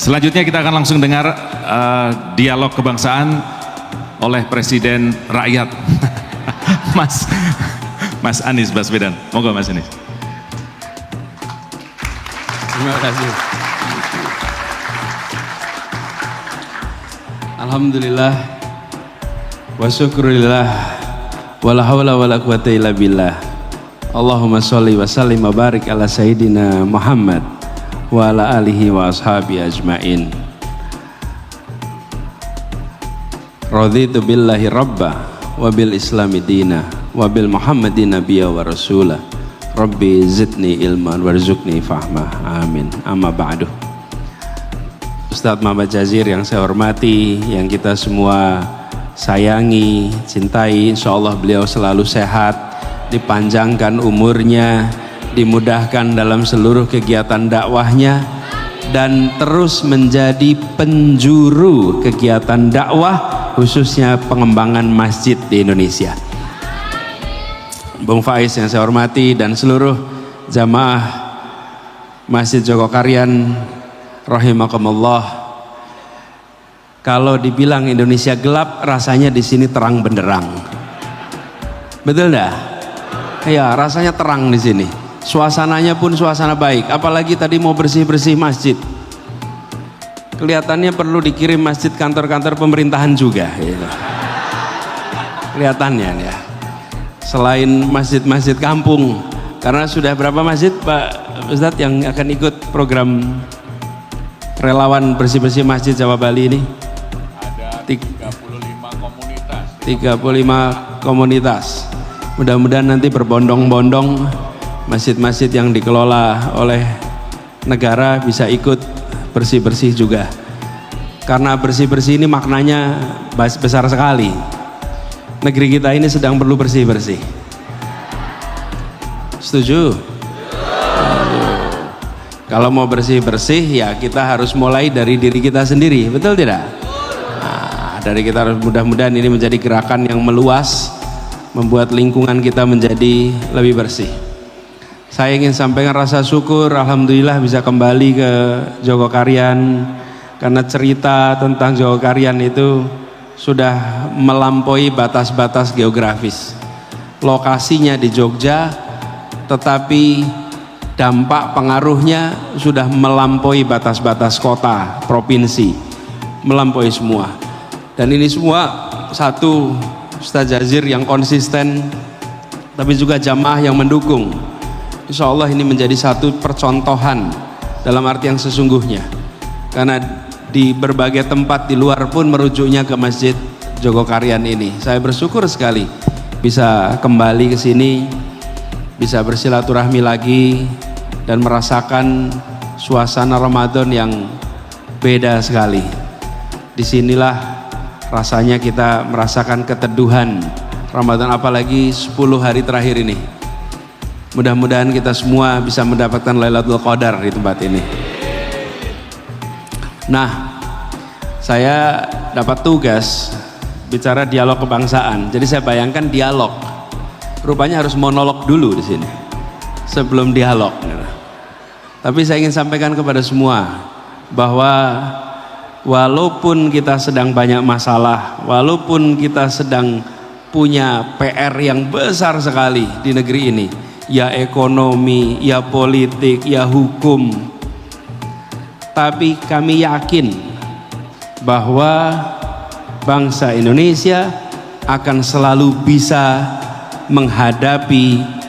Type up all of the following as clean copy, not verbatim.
Selanjutnya kita akan langsung dengar dialog kebangsaan oleh Presiden Rakyat, Mas Anies Baswedan. Monggo Mas Anies. Terima kasih. Alhamdulillah wa syukurillah wala hawla wala quwata illa billah. Allahumma sholli wa sallim wa barik ala sayyidina Muhammad wa ala alihi wa ashabi ajmain. Raditu billahi rabba wa bil islami dina wa bil muhammadin nabiyya wa rasula. Rabbi zidni ilman warzuqni fahma. Amin. Amma ba'du. Ustadz Muhammad Jazir yang saya hormati, yang kita semua sayangi, cintai, insyaallah beliau selalu sehat, dipanjangkan umurnya, dimudahkan dalam seluruh kegiatan dakwahnya, dan terus menjadi penjuru kegiatan dakwah khususnya pengembangan masjid di Indonesia. Bung Faiz yang saya hormati dan seluruh jamaah Masjid Jogokarian rahimakumullah. Kalau dibilang Indonesia gelap, rasanya di sini terang benderang. Betul enggak? Ya, rasanya terang di sini. Suasananya pun suasana baik, apalagi tadi mau bersih-bersih masjid. Kelihatannya perlu dikirim masjid kantor-kantor pemerintahan juga gitu. Kelihatannya ya. Selain masjid-masjid kampung, karena sudah berapa masjid Pak Ustadz yang akan ikut program relawan bersih-bersih masjid Jawa Bali ini? Ada 35 komunitas. 35 komunitas. Mudah-mudahan nanti berbondong-bondong masjid-masjid yang dikelola oleh negara bisa ikut bersih-bersih juga. Karena bersih-bersih ini maknanya besar sekali. Negeri kita ini sedang perlu bersih-bersih. Setuju? Kalau mau bersih-bersih ya kita harus mulai dari diri kita sendiri, betul tidak? Nah, dari kita harus, mudah-mudahan ini menjadi gerakan yang meluas, membuat lingkungan kita menjadi lebih bersih. Saya ingin sampaikan rasa syukur, alhamdulillah bisa kembali ke Jogokarian, karena cerita tentang Jogokarian itu sudah melampaui batas-batas geografis. Lokasinya di Jogja, tetapi dampak pengaruhnya sudah melampaui batas-batas kota, provinsi, melampaui semua. Dan ini semua satu, Ustaz Jazir yang konsisten, tapi juga jamaah yang mendukung. Insya Allah ini menjadi satu percontohan dalam arti yang sesungguhnya. Karena di berbagai tempat di luar pun merujuknya ke Masjid Jogokarian ini. Saya bersyukur sekali bisa kembali ke sini, bisa bersilaturahmi lagi dan merasakan suasana Ramadan yang beda sekali. Disinilah rasanya kita merasakan keteduhan Ramadan, apalagi 10 hari terakhir ini. Mudah-mudahan kita semua bisa mendapatkan Lailatul Qadar di tempat ini. Nah, saya dapat tugas bicara dialog kebangsaan. Jadi saya bayangkan dialog, rupanya harus monolog dulu di sini sebelum dialog. Tapi saya ingin sampaikan kepada semua bahwa walaupun kita sedang banyak masalah, walaupun kita sedang punya PR yang besar sekali di negeri ini, ya ekonomi, ya politik, ya hukum, tapi kami yakin bahwa bangsa Indonesia akan selalu bisa menghadapi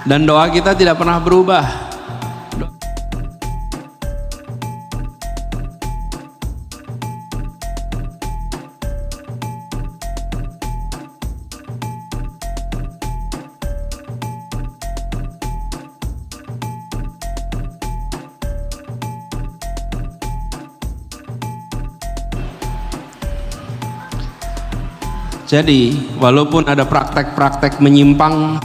dan doa kita tidak pernah berubah. Jadi walaupun ada praktek-praktek menyimpang,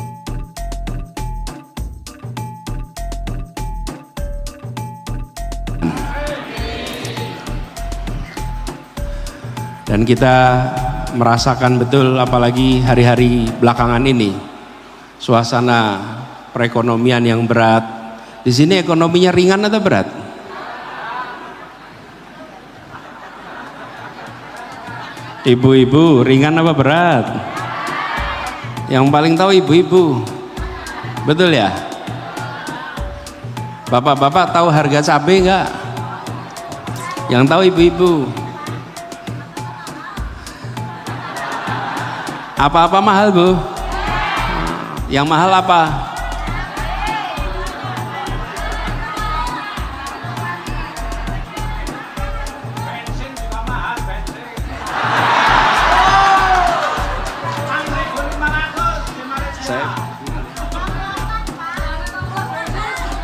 dan kita merasakan betul apalagi hari-hari belakangan ini suasana perekonomian yang berat. Di sini ekonominya ringan atau berat? Ibu-ibu, ringan apa berat? Yang paling tahu ibu-ibu. Betul ya? Bapak-bapak tahu harga cabai enggak? Yang tahu ibu-ibu. Apa-apa mahal, Bu? Yang mahal apa?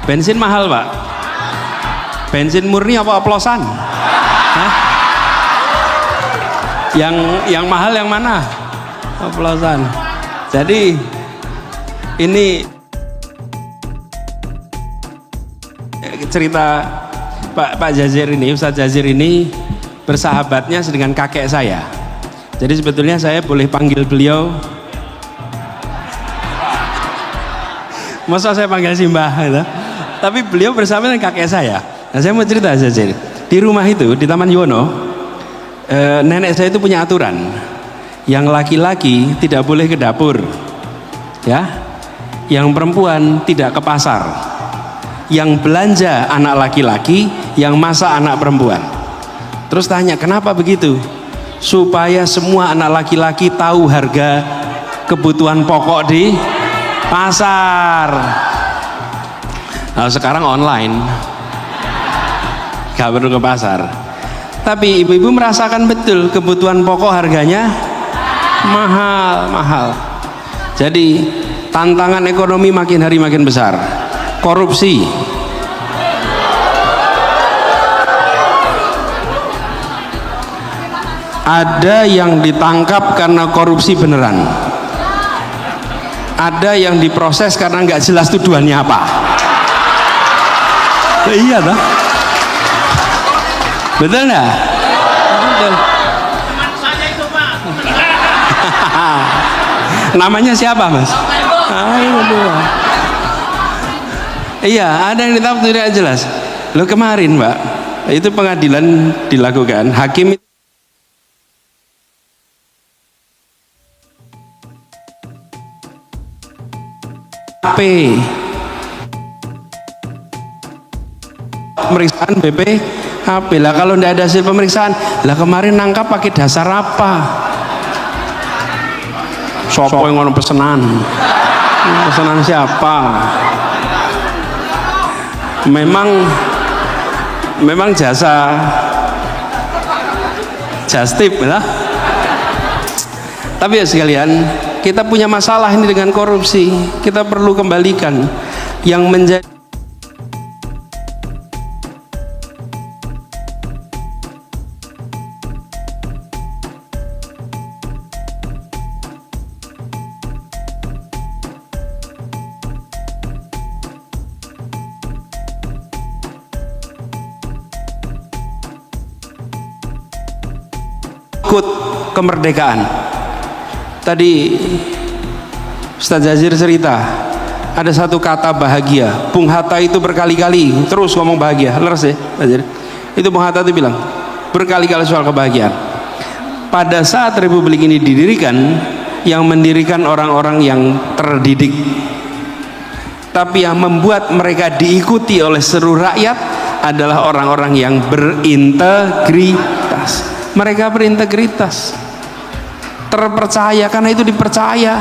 Bensin mahal, Pak. Bensin murni apa oplosan? Hah? Yang mahal yang mana? Oplosan. Jadi ini cerita Pak Jazir ini, Ustadz Jazir ini bersahabatnya dengan kakek saya. Jadi sebetulnya saya boleh panggil beliau, masa saya panggil Simbah gitu. Tapi beliau bersama dengan kakek saya. Nah, saya mau cerita saja. Di rumah itu, di Taman Yono, nenek saya itu punya aturan. Yang laki-laki tidak boleh ke dapur. Ya. Yang perempuan tidak ke pasar. Yang belanja anak laki-laki, yang masak anak perempuan. Terus tanya, kenapa begitu? Supaya semua anak laki-laki tahu harga kebutuhan pokok di pasar. Nah, sekarang online, gak perlu ke pasar. Tapi ibu-ibu merasakan betul kebutuhan pokok harganya mahal. Jadi tantangan ekonomi makin hari makin besar. Korupsi, ada yang ditangkap karena korupsi beneran, ada yang diproses karena nggak jelas tuduhannya apa. Iya toh? Betul nggak? Betul. Namanya siapa, Mas? Iya, ada yang ditangkap tidak jelas. Lo kemarin, Mbak, itu pengadilan dilakukan, hakim P pemeriksaan BPKP lah. Kalau tidak ada hasil pemeriksaan lah, kemarin nangkap pakai dasar apa? Sopo yang ngono pesanan siapa? Memang jasa justip lah. Tapi ya sekalian, kita punya masalah ini dengan korupsi. Kita perlu kembalikan yang menjadi ikut kemerdekaan. Tadi Ustadz Jazir cerita ada satu kata bahagia. Bung Hatta itu berkali-kali terus ngomong bahagia. Leres ya, Jazir? Itu Bung Hatta itu bilang berkali-kali soal kebahagiaan. Pada saat Republik ini didirikan, yang mendirikan orang-orang yang terdidik, tapi yang membuat mereka diikuti oleh seluruh rakyat adalah orang-orang yang berintegritas. Mereka berintegritas, terpercaya, karena itu dipercaya.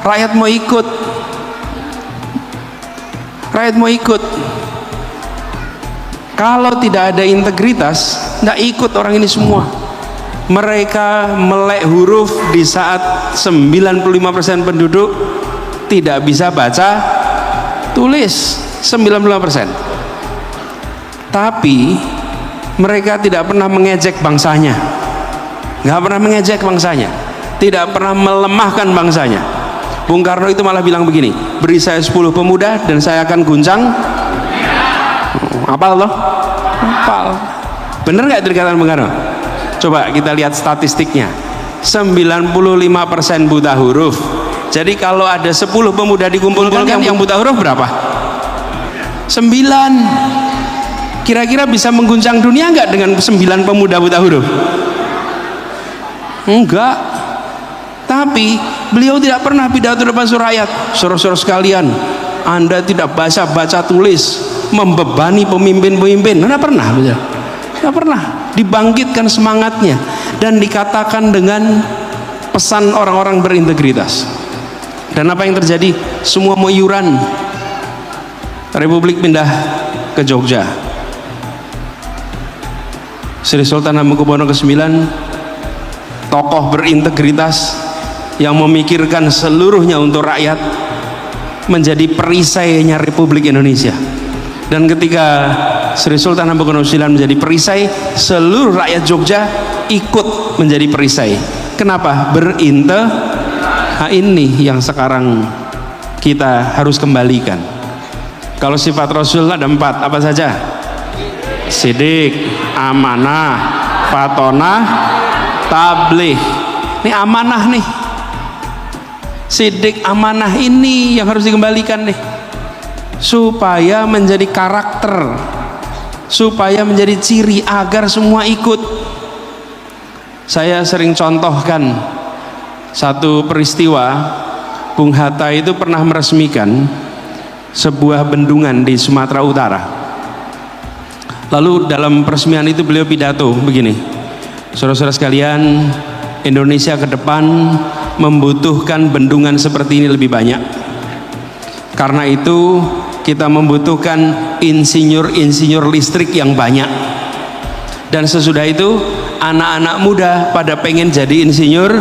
Rakyat mau ikut, Kalau tidak ada integritas, tidak ikut orang ini semua. Mereka melek huruf di saat 95% penduduk tidak bisa baca tulis. 95%. Tapi mereka tidak pernah mengejek bangsanya, nggak pernah mengejek bangsanya, tidak pernah melemahkan bangsanya. Bung Karno itu malah bilang begini, beri saya 10 pemuda dan saya akan guncang. Apal loh? Apal. Bener nggak dikatakan Bung Karno? Coba kita lihat statistiknya. 95% buta huruf, Jadi kalau ada 10 pemuda dikumpulkan, yang buta huruf berapa? 9. Kira-kira bisa mengguncang dunia enggak dengan 9 pemuda buta huruf? Enggak. Tapi beliau tidak pernah pidato depan suruh rakyat, saudara-saudara sekalian, Anda tidak baca tulis, membebani pemimpin-pemimpin. Tidak pernah, tidak pernah. Dibangkitkan semangatnya dan dikatakan dengan pesan orang-orang berintegritas. Dan apa yang terjadi? Semua mau iuran. Republik pindah ke Jogja. Sri Sultan Hamengkubuwono ke-9, tokoh berintegritas yang memikirkan seluruhnya untuk rakyat, menjadi perisainya Republik Indonesia. Dan ketika Sri Sultan Hamengkubuwono ke-9 menjadi perisai, seluruh rakyat Jogja ikut menjadi perisai. Kenapa? Nah, ini yang sekarang kita harus kembalikan. Kalau sifat Rasul ada 4, apa saja? Sidik, amanah, fatonah, tabligh. Ini amanah nih. Sidik, amanah ini yang harus dikembalikan nih, supaya menjadi karakter, supaya menjadi ciri agar semua ikut. Saya sering contohkan satu peristiwa. Bung Hatta itu pernah meresmikan sebuah bendungan di Sumatera Utara. Lalu dalam peresmian itu beliau pidato begini, saudara-saudara sekalian, Indonesia ke depan membutuhkan bendungan seperti ini lebih banyak. Karena itu kita membutuhkan insinyur-insinyur listrik yang banyak. Dan sesudah itu anak-anak muda pada pengen jadi insinyur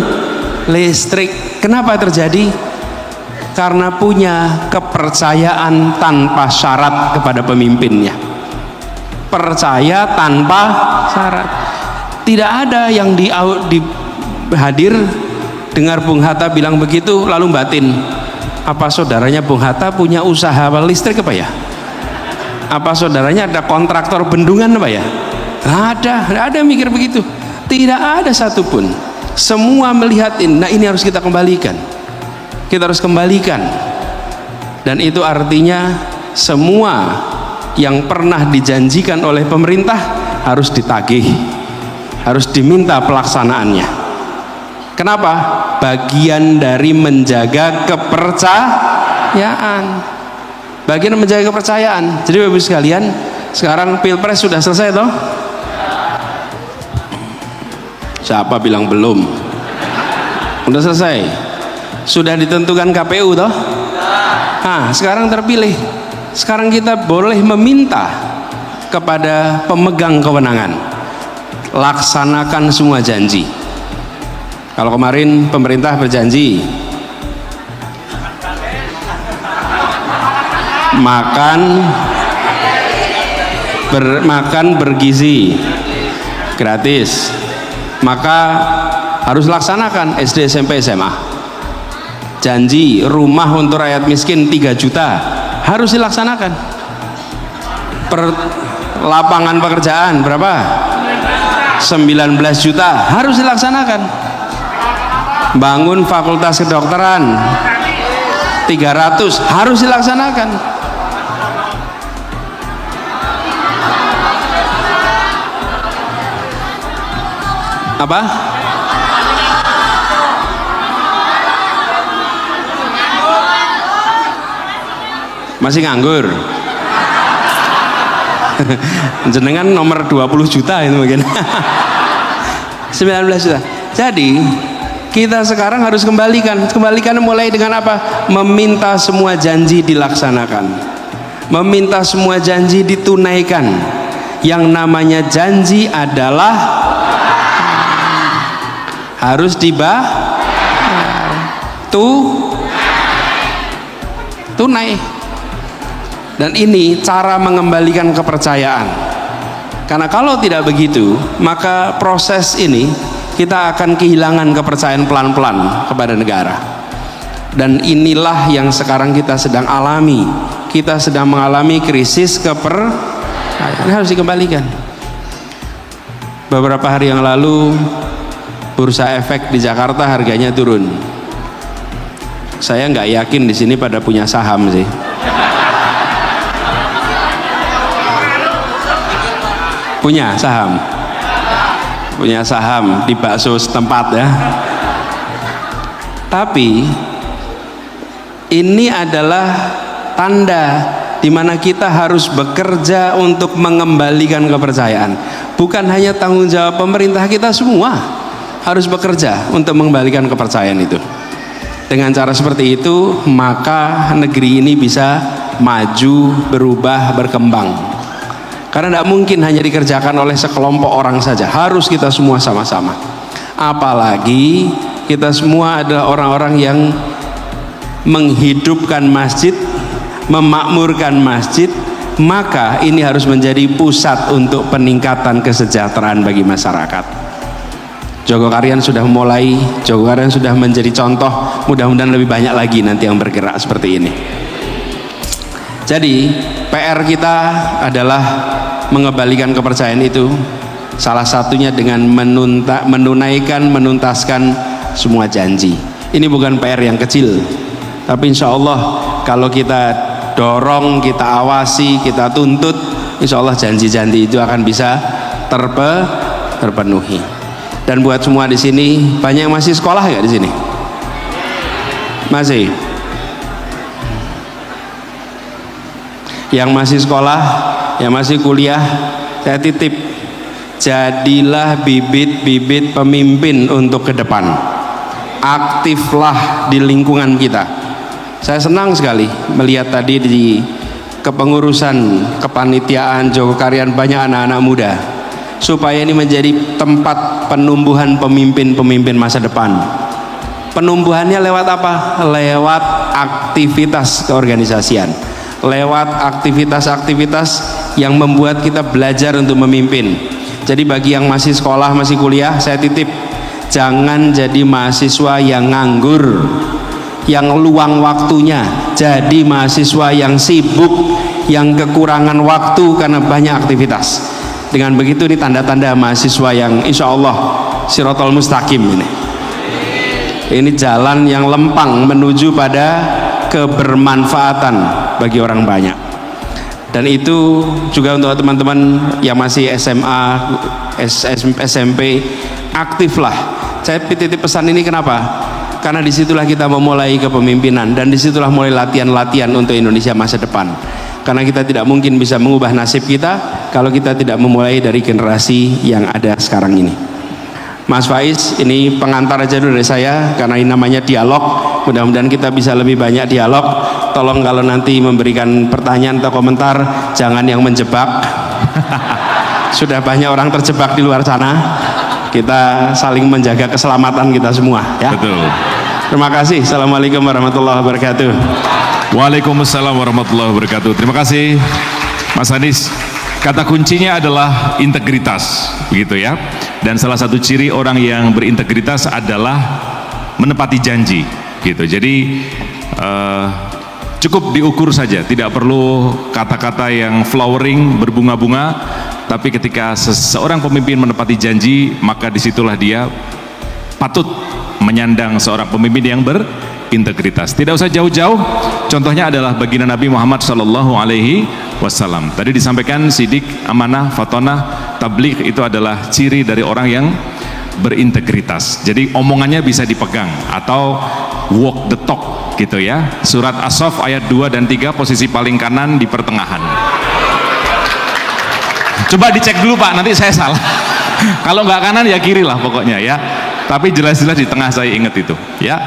listrik. Kenapa terjadi? Karena punya kepercayaan tanpa syarat kepada pemimpinnya. Percaya tanpa syarat. Tidak ada yang hadir dengar Bung Hatta bilang begitu lalu batin. Apa saudaranya Bung Hatta punya usaha listrik apa ya? Apa saudaranya ada kontraktor bendungan apa ya? Tidak ada yang mikir begitu. Tidak ada satupun. Semua melihat ini. Nah, ini harus kita kembalikan. Kita harus kembalikan. Dan itu artinya semua yang pernah dijanjikan oleh pemerintah harus ditagih, harus diminta pelaksanaannya. Kenapa? Bagian dari menjaga kepercayaan. Bagian menjaga kepercayaan. Jadi Bapak Ibu sekalian, sekarang Pilpres sudah selesai toh? Siapa bilang belum? Sudah selesai. Sudah ditentukan KPU toh? Nah, sekarang terpilih. Sekarang kita boleh meminta kepada pemegang kewenangan, laksanakan semua janji. Kalau kemarin pemerintah berjanji makan bergizi gratis, maka harus laksanakan SD, SMP, SMA. Janji rumah untuk rakyat miskin 3 juta harus dilaksanakan. Lapangan pekerjaan berapa? 19 juta harus dilaksanakan. Bangun fakultas kedokteran 300 harus dilaksanakan. Apa? Masih nganggur? Jenengan nomor 20 juta itu mungkin. 19 juta. Jadi kita sekarang harus kembalikan mulai dengan apa? Meminta semua janji dilaksanakan, meminta semua janji ditunaikan. Yang namanya janji adalah harus tunai. Dan ini cara mengembalikan kepercayaan. Karena kalau tidak begitu, maka proses ini kita akan kehilangan kepercayaan pelan-pelan kepada negara. Dan inilah yang sekarang kita sedang alami. Kita sedang mengalami krisis kepercayaan. Ini harus dikembalikan. Beberapa hari yang lalu Bursa Efek di Jakarta harganya turun. Saya nggak yakin di sini pada punya saham sih. Punya saham? Punya saham di bakso setempat ya. Tapi ini adalah tanda di mana kita harus bekerja untuk mengembalikan kepercayaan. Bukan hanya tanggung jawab pemerintah, kita semua harus bekerja untuk mengembalikan kepercayaan itu. Dengan cara seperti itu, maka negeri ini bisa maju, berubah, berkembang. Karena tidak mungkin hanya dikerjakan oleh sekelompok orang saja, harus kita semua sama-sama. Apalagi kita semua adalah orang-orang yang menghidupkan masjid, memakmurkan masjid, maka ini harus menjadi pusat untuk peningkatan kesejahteraan bagi masyarakat. Jogokarian sudah mulai, Jogokarian sudah menjadi contoh, mudah-mudahan lebih banyak lagi nanti yang bergerak seperti ini. Jadi PR kita adalah mengembalikan kepercayaan itu, salah satunya dengan menuntaskan semua janji. Ini bukan PR yang kecil, tapi insya Allah kalau kita dorong, kita awasi, kita tuntut, insya Allah janji-janji itu akan bisa terpenuhi. Dan buat semua di sini, banyak yang masih sekolah nggak di sini? Masih? Yang masih sekolah, yang masih kuliah, saya titip, jadilah bibit-bibit pemimpin untuk ke depan. Aktiflah di lingkungan kita. Saya senang sekali melihat tadi di kepengurusan kepanitiaan Jogokarian banyak anak-anak muda, supaya ini menjadi tempat penumbuhan pemimpin-pemimpin masa depan. Penumbuhannya lewat apa? Lewat aktivitas keorganisasian, lewat aktivitas-aktivitas yang membuat kita belajar untuk memimpin. Jadi bagi yang masih sekolah, masih kuliah, saya titip, jangan jadi mahasiswa yang nganggur, yang luang waktunya. Jadi mahasiswa yang sibuk, yang kekurangan waktu karena banyak aktivitas. Dengan begitu ini tanda-tanda mahasiswa yang insya Allah sirotol mustaqim ini. Ini jalan yang lempang menuju pada kebermanfaatan bagi orang banyak. Dan itu juga untuk teman-teman yang masih SMA, SMP, aktiflah. Saya titip pesan ini kenapa? Karena disitulah kita memulai kepemimpinan, dan disitulah mulai latihan-latihan untuk Indonesia masa depan. Karena kita tidak mungkin bisa mengubah nasib kita kalau kita tidak memulai dari generasi yang ada sekarang ini. Mas Faiz, ini pengantar aja dulu dari saya, karena ini namanya dialog. Mudah-mudahan kita bisa lebih banyak dialog. Tolong kalau nanti memberikan pertanyaan atau komentar, jangan yang menjebak. Sudah banyak orang terjebak di luar sana. Kita saling menjaga keselamatan kita semua ya. Betul. Terima kasih. Assalamualaikum warahmatullahi wabarakatuh. Waalaikumsalam warahmatullahi wabarakatuh. Terima kasih Mas Anies. Kata kuncinya adalah integritas, begitu ya. Dan salah satu ciri orang yang berintegritas adalah menepati janji, gitu. Jadi cukup diukur saja, tidak perlu kata-kata yang flowering, berbunga-bunga. Tapi ketika seorang pemimpin menepati janji, maka disitulah dia patut menyandang seorang pemimpin yang berintegritas. Tidak usah jauh-jauh, contohnya adalah baginda Nabi Muhammad SAW. Tadi disampaikan sidik, amanah, fatonah, tabligh itu adalah ciri dari orang yang berintegritas. Jadi omongannya bisa dipegang atau walk the talk gitu ya. Surat As-Saff ayat 2 dan 3 posisi paling kanan di pertengahan. Coba dicek dulu Pak, nanti saya salah. Kalau nggak kanan ya kiri lah pokoknya ya. Tapi jelas-jelas di tengah, saya ingat itu ya.